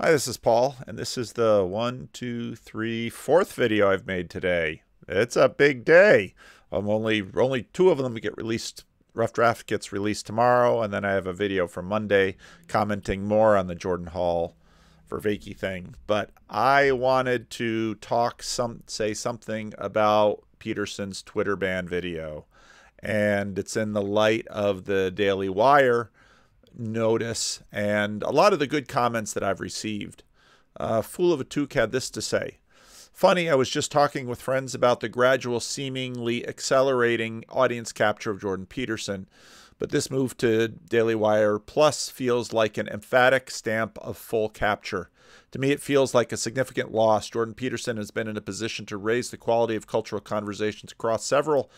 Hi, this is Paul, and this is the fourth video I've made today. It's a big day. Only two of them get released. Rough draft gets released tomorrow, and then I have a video from Monday commenting more on the Jordan Hall Vervaeke thing. But I wanted to say something about Peterson's Twitter ban video, and it's in the light of the Daily Wire notice and a lot of the good comments that I've received. Fool of a Took had this to say. Funny, I was just talking with friends about the gradual, seemingly accelerating audience capture of Jordan Peterson, but this move to Daily Wire Plus feels like an emphatic stamp of full capture. To me, it feels like a significant loss. Jordan Peterson has been in a position to raise the quality of cultural conversations across several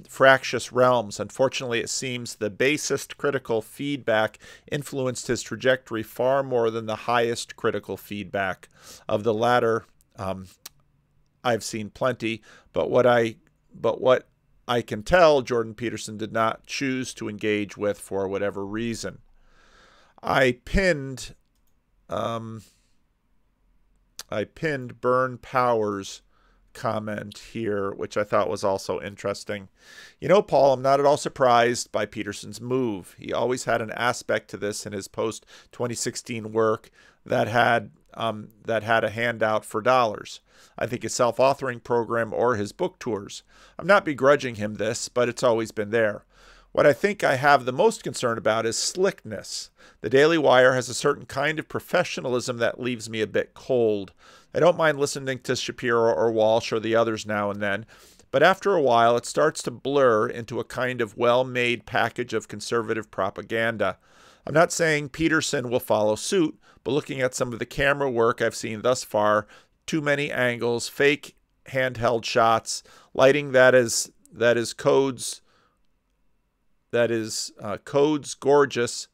fractious realms. Unfortunately, it seems the basest critical feedback influenced his trajectory far more than the highest critical feedback. Of the latter, I've seen plenty, but what I can tell, Jordan Peterson did not choose to engage with for whatever reason. I pinned Burn Powers' comment here, which I thought was also interesting. You know, Paul, I'm not at all surprised by Peterson's move. He always had an aspect to this in his post-2016 work that had a handout for dollars. I think his self-authoring program or his book tours. I'm not begrudging him this, but it's always been there. What I think I have the most concern about is slickness. The Daily Wire has a certain kind of professionalism that leaves me a bit cold. I don't mind listening to Shapiro or Walsh or the others now and then, but after a while it starts to blur into a kind of well-made package of conservative propaganda. I'm not saying Peterson will follow suit, but looking at some of the camera work I've seen thus far, too many angles, fake handheld shots, lighting that is codes gorgeous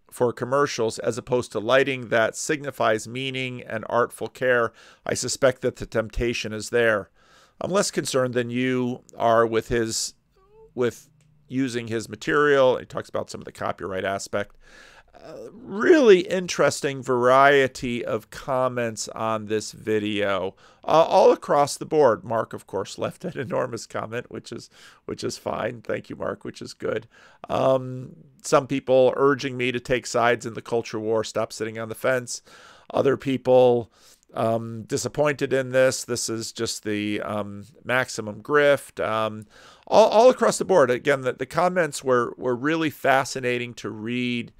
for commercials as opposed to lighting that signifies meaning and artful care. I suspect that the temptation is there. I'm less concerned than you are with using his material. He talks about some of the copyright aspect. Really interesting variety of comments on this video, all across the board. Mark, of course, left an enormous comment, which is fine. Thank you, Mark, which is good. Some people urging me to take sides in the culture war, stop sitting on the fence. Other people disappointed in this. This is just the maximum grift. All across the board. Again, the comments were really fascinating to read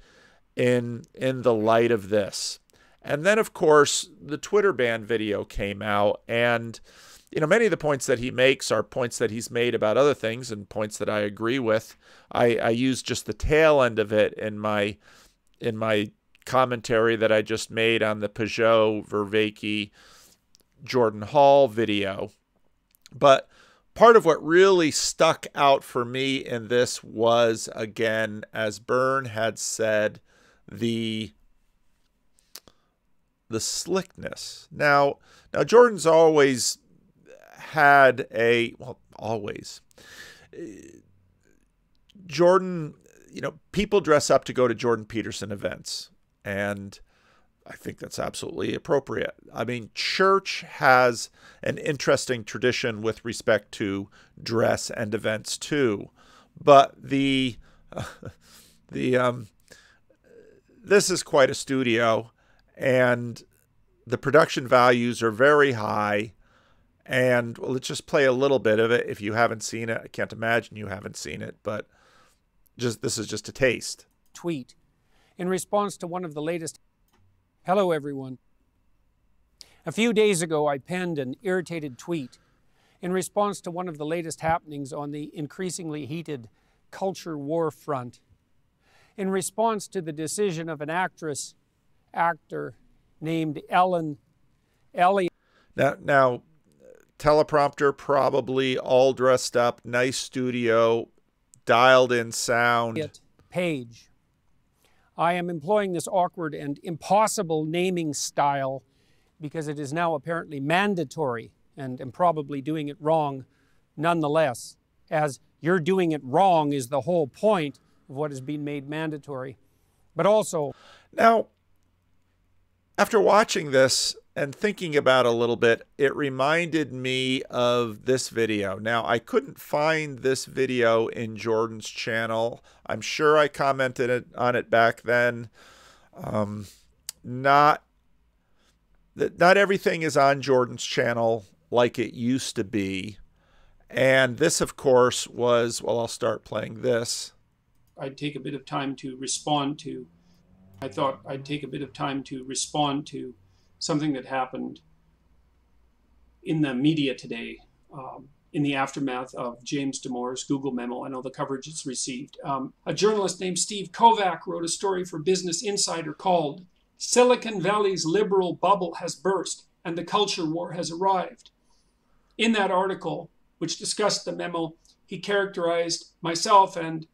in the light of this. And then, of course, the Twitter ban video came out, and many of the points that he makes are points that he's made about other things and points that I agree with. I used just the tail end of it in my commentary that I just made on the Peugeot Vervaeke Jordan Hall video. But part of what really stuck out for me in this was, again, as Byrne had said, the slickness. Now Jordan's always had Jordan, people dress up to go to Jordan Peterson events, and I think that's absolutely appropriate. I mean, church has an interesting tradition with respect to dress and events too, but this is quite a studio, and the production values are very high. And well, let's just play a little bit of it. If you haven't seen it, I can't imagine you haven't seen it, but this is just a taste. Tweet in response to one of the latest. Hello, everyone. A few days ago, I penned an irritated tweet in response to one of the latest happenings on the increasingly heated culture war front. In response to the decision of an actor named Ellen Elliott. Now, teleprompter, probably all dressed up, nice studio, dialed in sound. Page. I am employing this awkward and impossible naming style because it is now apparently mandatory, and am probably doing it wrong nonetheless, as you're doing it wrong is the whole point of what is being made mandatory. But also... Now, After watching this and thinking about it a little bit, it reminded me of this video. Now, I couldn't find this video in Jordan's channel. I'm sure I commented on it back then. Not everything is on Jordan's channel like it used to be. And this, of course, was, well, I'll start playing this. I'd take a bit of time to respond to. I thought I'd take a bit of time to respond to something that happened in the media today, in the aftermath of James Damore's Google memo. I know the coverage it's received. A journalist named Steve Kovac wrote a story for Business Insider called "Silicon Valley's Liberal Bubble Has Burst and the Culture War Has Arrived." In that article, which discussed the memo, he characterized myself and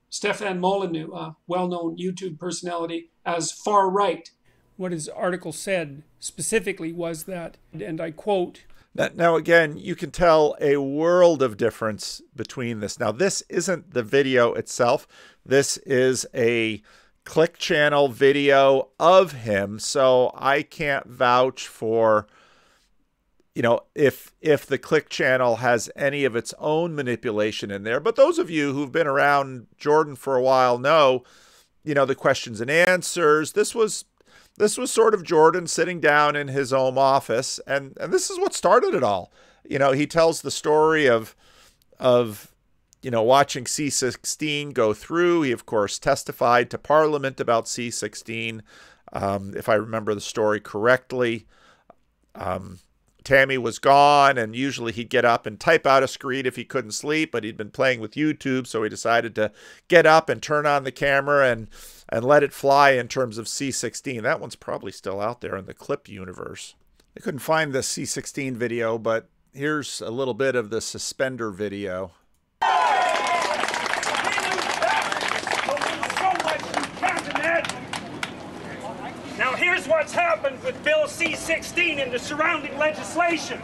Stefan Molyneux, a well-known YouTube personality, as far right. What his article said specifically was that, and I quote, now again, you can tell a world of difference between this. Now, this isn't the video itself. This is a Click Channel video of him, so I can't vouch for, you know, if the Click Channel has any of its own manipulation in there. But those of you who've been around Jordan for a while know, you know, the questions and answers. This was sort of Jordan sitting down in his home office, and this is what started it all. You know, he tells the story of you know, watching C16 go through. He, of course, testified to Parliament about C16, if I remember the story correctly. Tammy was gone, and usually he'd get up and type out a screed if he couldn't sleep, but he'd been playing with YouTube, so he decided to get up and turn on the camera and let it fly in terms of C16. That one's probably still out there in the clip universe. I couldn't find the C16 video, but here's a little bit of the suspender video. Now here's what's happened with Bill C-16 and the surrounding legislation.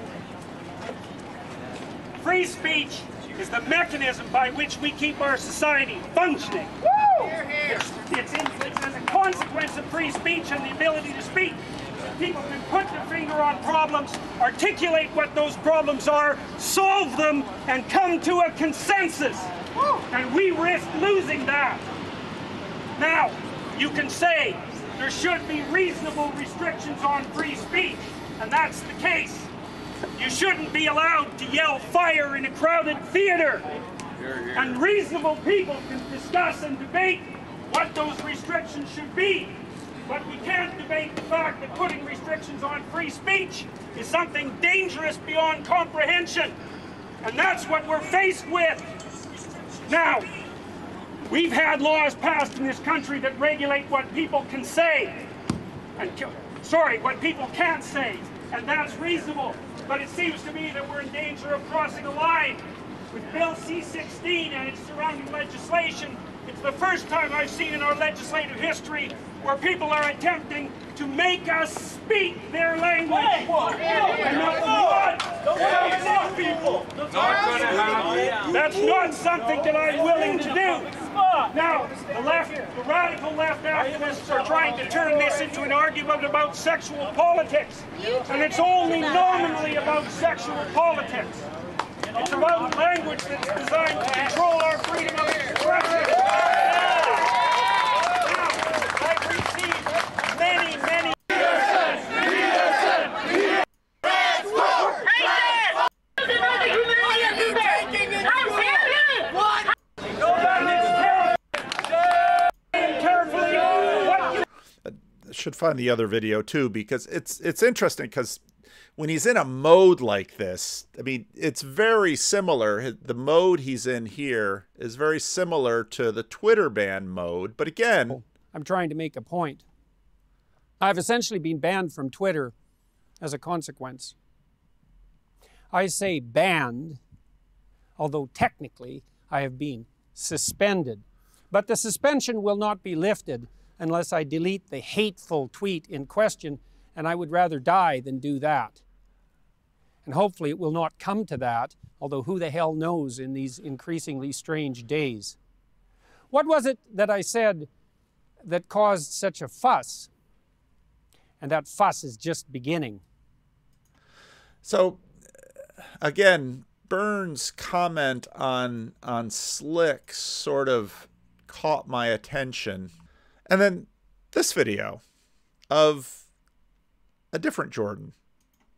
Free speech is the mechanism by which we keep our society functioning. It's a consequence of free speech and the ability to speak. People can put their finger on problems, articulate what those problems are, solve them, and come to a consensus. And we risk losing that. Now, you can say there should be reasonable restrictions on free speech, and that's the case. You shouldn't be allowed to yell fire in a crowded theater. And reasonable people can discuss and debate what those restrictions should be. But we can't debate the fact that putting restrictions on free speech is something dangerous beyond comprehension. And that's what we're faced with. Now, we've had laws passed in this country that regulate what people can say. What people can't say. And that's reasonable. But it seems to me that we're in danger of crossing a line. With Bill C-16 and its surrounding legislation, it's the first time I've seen in our legislative history where people are attempting to make us speak their language. And that's not something that I'm willing to do. Now, the radical left activists are trying to turn this into an argument about sexual politics. And it's only nominally about sexual politics. It's about language that's designed to control our freedom of expression. Now, I've received many I should find the other video too, because it's interesting, because when he's in a mode like this, I mean, it's very similar. The mode he's in here is very similar to the Twitter ban mode. But again, I'm trying to make a point. I've essentially been banned from Twitter as a consequence. I say banned, although technically I have been suspended. But the suspension will not be lifted unless I delete the hateful tweet in question, and I would rather die than do that. And hopefully it will not come to that, although who the hell knows in these increasingly strange days. What was it that I said that caused such a fuss? and that fuss is just beginning. So, again, Burns' comment on Slick sort of caught my attention. And then this video of a different Jordan.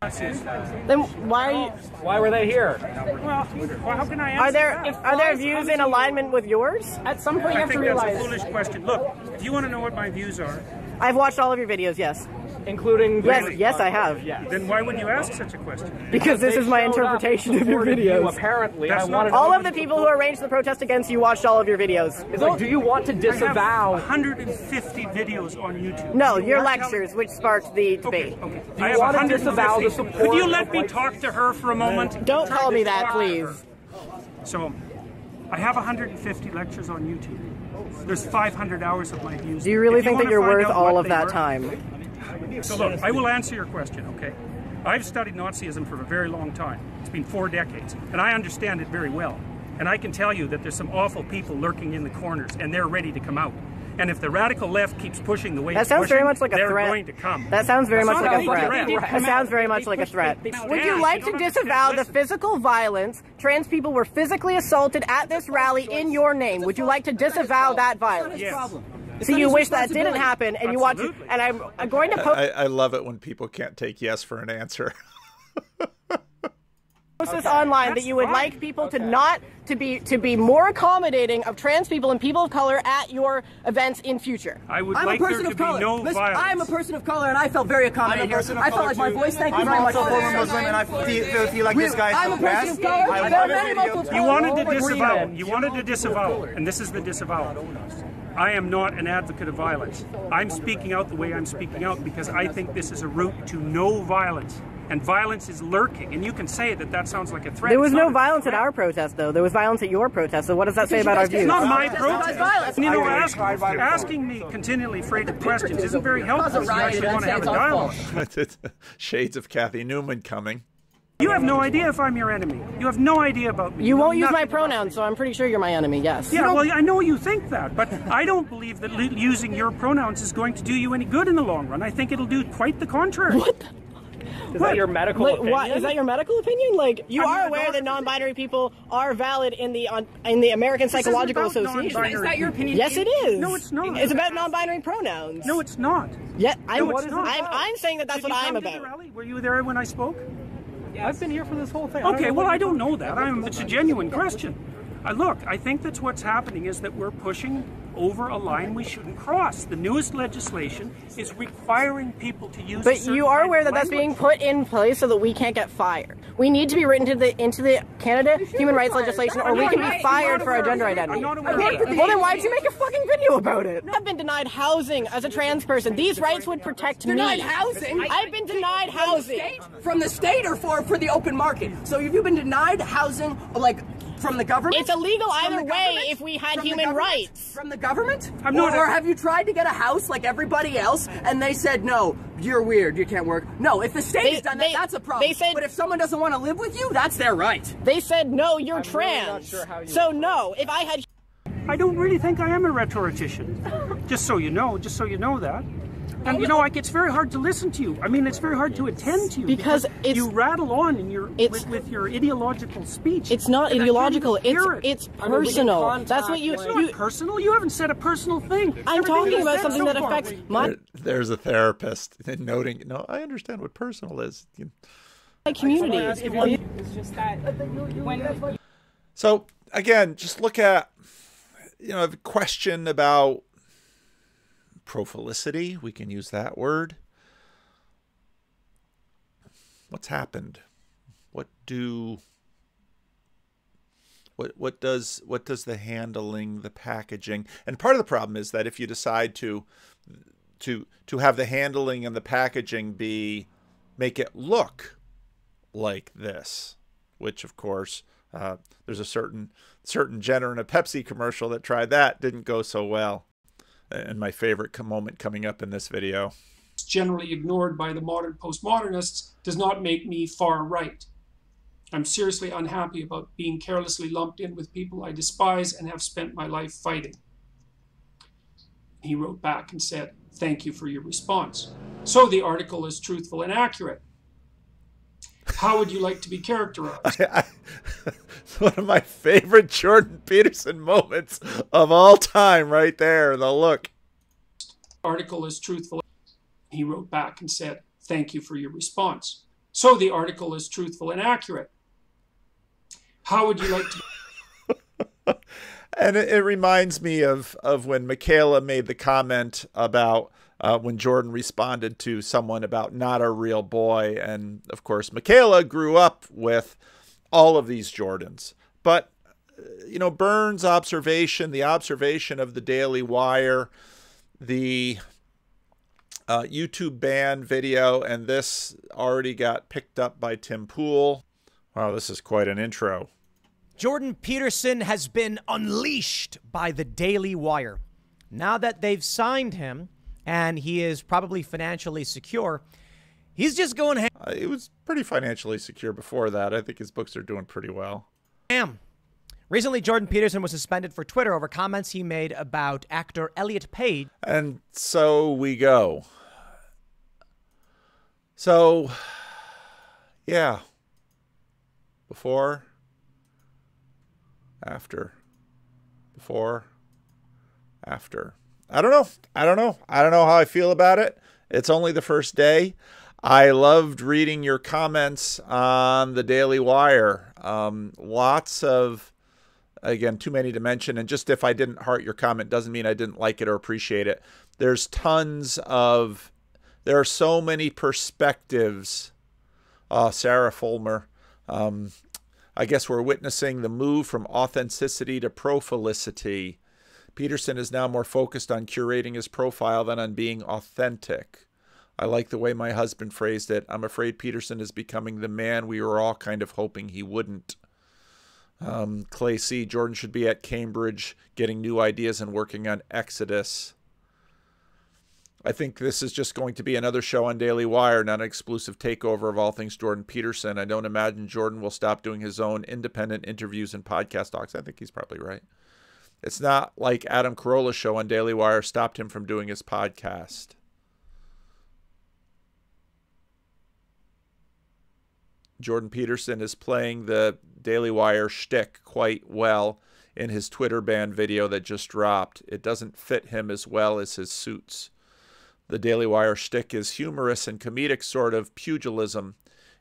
Then why were they here? Well, how can I answer Are their views in alignment with yours? At some point you have to realize. That's a foolish question. Look, if you want to know what my views are, I've watched all of your videos, yes. Including Yes, I have. Yeah. then why would you ask such a question? Because this is my interpretation of your videos. Apparently, That's I wanted All of the people who arranged the protest against you watched all of your videos. It's like, do you want to I disavow? have 150 videos on YouTube. No, You your are lectures, which sparked the debate. Okay. Do I you have want to 150. disavow the support? Could you of let me white- talk to her for a moment? Don't call me that, please. So, I have 150 lectures on YouTube. There's 500 hours of my views. Do you really If think that wanna you're find worth out all what of they that were- time? So look, I will answer your question, okay? I've studied Nazism for a very long time. It's been 4 decades, and I understand it very well. And I can tell you that there's some awful people lurking in the corners, and they're ready to come out. And if the radical left keeps pushing the way That it's sounds pushing, very much like a they're threat. going to come. That sounds very That's much not like a a threat. threat. That sounds very much like a threat. Would you like to disavow the physical violence? Trans people were physically assaulted at this rally in your name. Would you like to disavow that violence? Yes. So you wish that didn't happen, and you want to, Absolutely. and I'm going to post I love it when people can't take yes for an answer. this online that you would like people to not to be more accommodating of trans people and people of color at your events in future. I would I'm like a there person to of be color. no Listen, violence. I'm a person of color, and I felt very accommodating here. I felt like my voice. Thank you I'm very much. also former Muslim, and I feel like this guy I'm a person of color. I There are love many your Muslims. videos. You wanted to disavow. You wanted to disavow, and this is the disavowal. I am not an advocate of violence. I'm speaking out the way I'm speaking out because I think this is a route to no violence. And violence is lurking. And you can say that that sounds like a threat. There was It's no not a violence at threat. our protest, though. There was violence at your protest. So what does that say about our views? It's not my That's protest. violence. And you know, I agree. asking me continually freighted questions isn't very helpful if you riot, actually want to have a it's all dialogue. Shades of Kathy Newman coming. You have no idea if I'm your enemy. You have no idea about me. You know won't use my nothing about me. pronouns, so I'm pretty sure you're my enemy. Yes. Yeah, well, I know you think that, but I don't believe that using your pronouns is going to do you any good in the long run. I think it'll do quite the contrary. What? Is that your medical Like, opinion? what, is that your medical opinion? Like, you I'm are not a aware doctor. that non-binary people are valid in the American This isn't Psychological about Association. non-binary Is that your opinion? Yes, it is. No, it's not. It's about non-binary pronouns. No, it's not. Yeah, I'm, No, it's not. I'm saying that that's Did what you I'm come to the about. rally? Were you there when I spoke? I've been here for this whole thing. Okay, well, I don't know that. It's a genuine question. Look, I think that's what's happening is that we're pushing over a line we shouldn't cross. The newest legislation is requiring people to use. But you are aware that that's being put in place so that we can't get fired. We need to be written into the Canada human rights legislation, or we can be fired for our gender identity. I'm not aware of that. Well, then why did you make a fucking video about it? I've been denied housing as a trans person. These rights would protect me. Denied housing? I've been denied housing. From the state or for the open market? So have you been denied housing, like, from the government? It's illegal From either the way government? if we had From the human government? rights. From the government? I'm not- Or have you tried to get a house like everybody else and they said, no, you're weird, you can't work? No, if the state has done that, that's a problem. they said- but if someone doesn't want to live with you, that's their right. They said, no, you're trans. sure how you- So no, if I had... I don't really think I am a rhetorician. Just so you know that. And you know, it's very hard to listen to you. I mean, it's very hard to attend to you Because it's- you rattle on in your it's- with your ideological speech. It's not And I can't ideological. even hear it. It's personal. That's what you... It's not personal. You haven't said a personal thing. I'm Everything talking you've about said something so that far- affects my There's a therapist noting, no, I understand what personal is. community. It's just that when So again, just look at, the question about profilicity. We can use that word. What's happened? What does the handling, the packaging, and part of the problem is that if you decide to have the handling and the packaging make it look like this, which of course there's a certain gender in a Pepsi commercial that tried that, didn't go so well. And my favorite moment coming up in this video. Generally ignored by the modern postmodernists does not make me far right. I'm seriously unhappy about being carelessly lumped in with people I despise and have spent my life fighting. He wrote back and said, "Thank you for your response." So the article is truthful and accurate. How would you like to be characterized? It's one of my favorite Jordan Peterson moments of all time right there. The look. Article is truthful. He wrote back and said, thank you for your response. So the article is truthful and accurate. How would you like to... And it reminds me of when Michaela made the comment about when Jordan responded to someone about not a real boy. And of course, Michaela grew up with all of these Jordans. But, you know, Burns' observation, the observation of the Daily Wire, the YouTube ban video, and this already got picked up by Tim Pool. Wow, this is quite an intro. Jordan Peterson has been unleashed by the Daily Wire. Now that they've signed him, and he is probably financially secure, he's just going he was pretty financially secure before that. I think his books are doing pretty well. ham. Recently, Jordan Peterson was suspended for Twitter over comments he made about actor Elliot Page. And so we go. So, yeah. Before, after, before, after. I don't know. I don't know how I feel about it. It's only the first day. I loved reading your comments on the Daily Wire. Lots of, again, too many to mention. And just if I didn't heart your comment doesn't mean I didn't like it or appreciate it. There's tons of, there are so many perspectives. Sarah Fulmer. I guess we're witnessing the move from authenticity to profilicity. Peterson is now more focused on curating his profile than on being authentic. I like the way my husband phrased it. I'm afraid Peterson is becoming the man we were all kind of hoping he wouldn't. Clay C. Jordan should be at Cambridge getting new ideas and working on Exodus. I think this is just going to be another show on Daily Wire, not an exclusive takeover of all things Jordan Peterson. I don't imagine Jordan will stop doing his own independent interviews and podcast talks. I think he's probably right. It's not like Adam Carolla's show on Daily Wire stopped him from doing his podcast. Jordan Peterson is playing the Daily Wire shtick quite well in his Twitter ban video that just dropped. It doesn't fit him as well as his suits. The Daily Wire shtick is humorous and comedic sort of pugilism.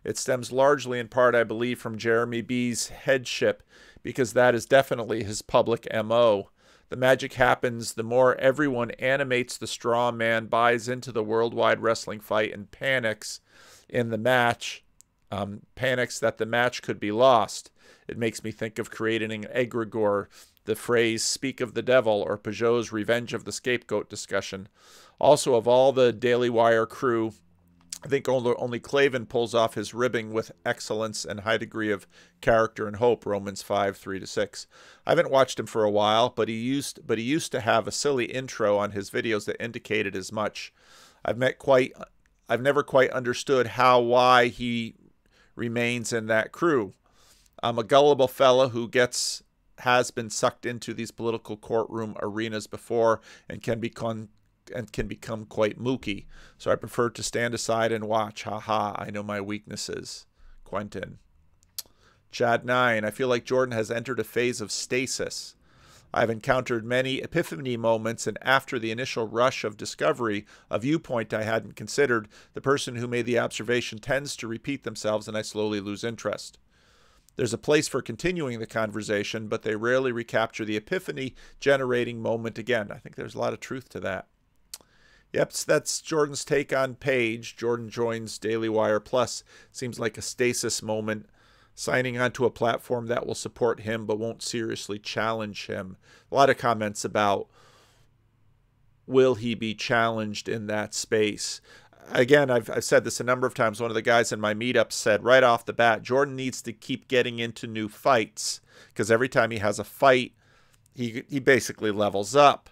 It stems largely in part, I believe, from Jeremy B's headship, because that is definitely his public MO. The magic happens the more everyone animates the straw man, buys into the worldwide wrestling fight, and panics in the match, panics that the match could be lost. It makes me think of creating an egregore, the phrase "speak of the devil" or Peugeot's "revenge of the scapegoat" discussion. Also, of all the Daily Wire crew, I think only Clavin pulls off his ribbing with excellence and high degree of character and hope. Romans 5:3-6. I haven't watched him for a while, but he used to have a silly intro on his videos that indicated as much. I've never quite understood why he remains in that crew. I'm a gullible fella who has been sucked into these political courtroom arenas before and can become quite mooky. So I prefer to stand aside and watch. Haha, I know my weaknesses. Quentin. Chad 9. I feel like Jordan has entered a phase of stasis. I've encountered many epiphany moments, and after the initial rush of discovery, a viewpoint I hadn't considered, the person who made the observation tends to repeat themselves, and I slowly lose interest. There's a place for continuing the conversation, but they rarely recapture the epiphany-generating moment again. I think there's a lot of truth to that. Yep, that's Jordan's take on Page. Jordan joins Daily Wire Plus. Seems like a stasis moment, signing onto a platform that will support him but won't seriously challenge him. A lot of comments about will he be challenged in that space. Again, I've said this a number of times. One of the guys in my meetup said right off the bat, Jordan needs to keep getting into new fights because every time he has a fight, he basically levels up.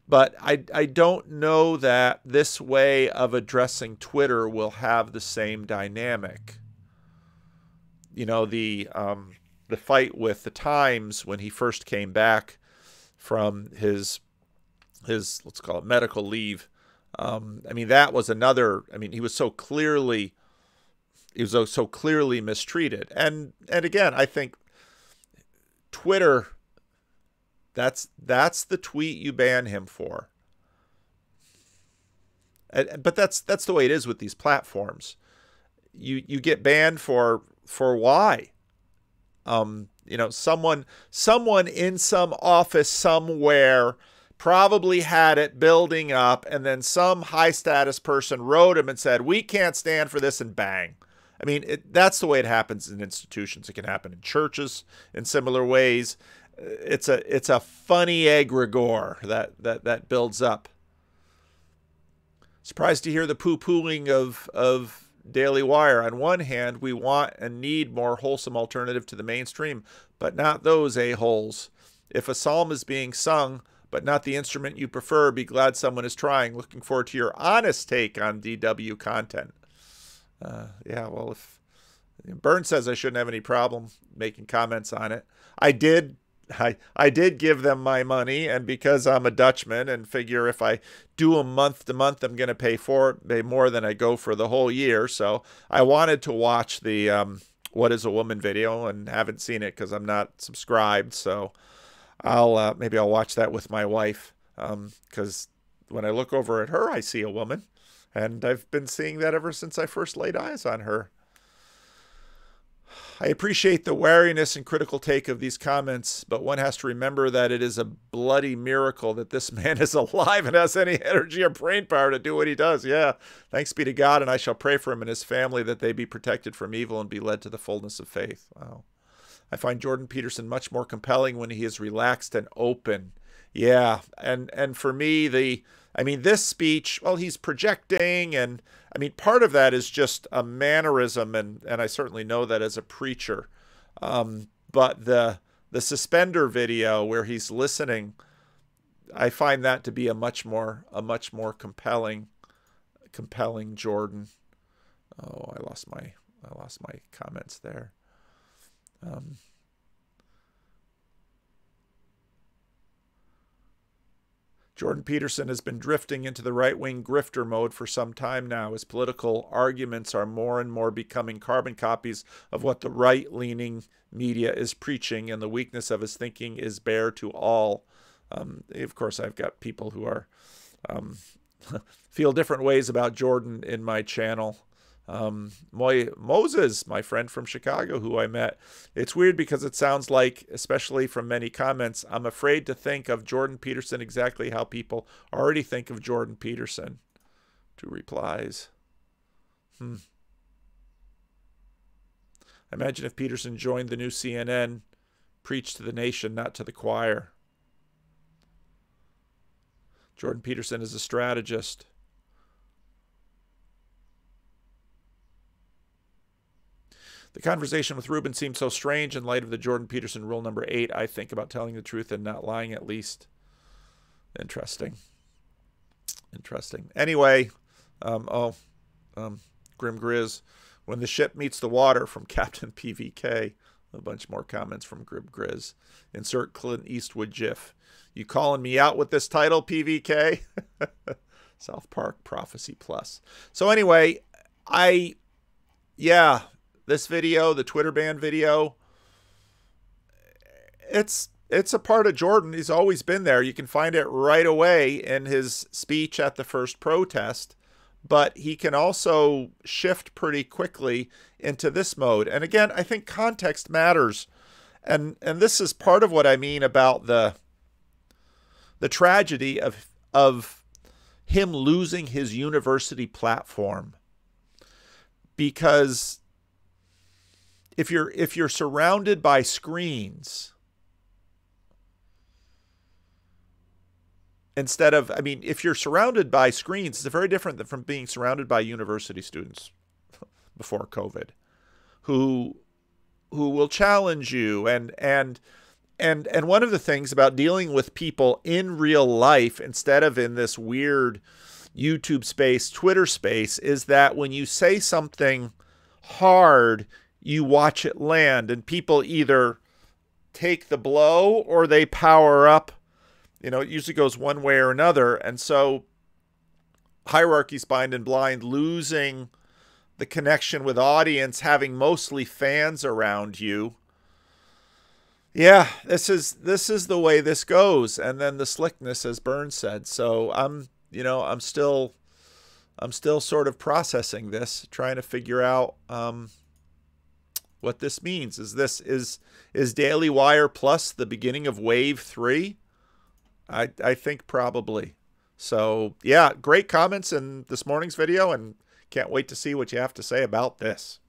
But I don't know that this way of addressing Twitter will have the same dynamic. You know, the fight with the Times when he first came back from his let's call it medical leave, I mean, that was another. I mean, he was so clearly mistreated. And again, I think Twitter, that's the tweet you ban him for. But that's the way it is with these platforms. You get banned for why? You know, someone in some office somewhere probably had it building up, and then some high status person wrote him and said, "We can't stand for this," and bang. I mean, that's the way it happens in institutions. It can happen in churches in similar ways. It's a funny egregore that builds up. Surprised to hear the poo-pooing of Daily Wire. On one hand, we want and need more wholesome alternative to the mainstream, but not those a-holes. If a psalm is being sung, but not the instrument you prefer, be glad someone is trying. Looking forward to your honest take on DW content. Yeah, well, if Burns says I shouldn't have any problem making comments on it, I did give them my money, and because I'm a Dutchman and figure if I do them month to month, I'm going to pay more than I go for the whole year. So I wanted to watch the What is a Woman video and haven't seen it because I'm not subscribed. So maybe I'll watch that with my wife because when I look over at her, I see a woman, and I've been seeing that ever since I first laid eyes on her. I appreciate the wariness and critical take of these comments, but one has to remember that it is a bloody miracle that this man is alive and has any energy or brain power to do what he does. Yeah, thanks be to God, and I shall pray for him and his family that they be protected from evil and be led to the fullness of faith. Wow. I find Jordan Peterson much more compelling when he is relaxed and open. Yeah, and for me, this speech, well, he's projecting, and I mean, part of that is just a mannerism, and I certainly know that as a preacher. But the suspender video where he's listening, I find that to be a much more compelling Jordan. Oh, I lost my comments there. Jordan Peterson has been drifting into the right-wing grifter mode for some time now. His political arguments are more and more becoming carbon copies of what the right-leaning media is preaching, and the weakness of his thinking is bare to all. Of course, I've got people who are feel different ways about Jordan in my channel. Moses, my friend from Chicago who I met. It's weird because it sounds like, especially from many comments, I'm afraid to think of Jordan Peterson exactly how people already think of Jordan Peterson. 2 replies. Imagine if Peterson joined the new CNN, preached to the nation, not to the choir. Jordan Peterson is a strategist. The conversation with Ruben seemed so strange in light of the Jordan Peterson rule number 8. I think about telling the truth and not lying at least. Interesting. Anyway, Grim Grizz. When the ship meets the water from Captain PVK. A bunch more comments from Grim Grizz. Insert Clint Eastwood gif. You calling me out with this title, PVK? South Park Prophecy Plus. So anyway, this video, the Twitter ban video, it's a part of Jordan. He's always been there. You can find it right away in his speech at the first protest, but he can also shift pretty quickly into this mode. And again, I think context matters. And this is part of what I mean about the tragedy of him losing his university platform. Because if you're surrounded by screens instead of, if you're surrounded by screens, it's very different from being surrounded by university students before COVID, who will challenge you. And one of the things about dealing with people in real life instead of in this weird YouTube space, Twitter space, is that when you say something hard, you watch it land, and people either take the blow or they power up. It usually goes one way or another. And so hierarchies bind and blind, losing the connection with audience, having mostly fans around you. Yeah, this is the way this goes. And then the slickness, as Burns said. So I'm still sort of processing this, trying to figure out what this means. Is Daily Wire Plus the beginning of Wave 3? I think probably. So yeah, great comments in this morning's video, and can't wait to see what you have to say about this.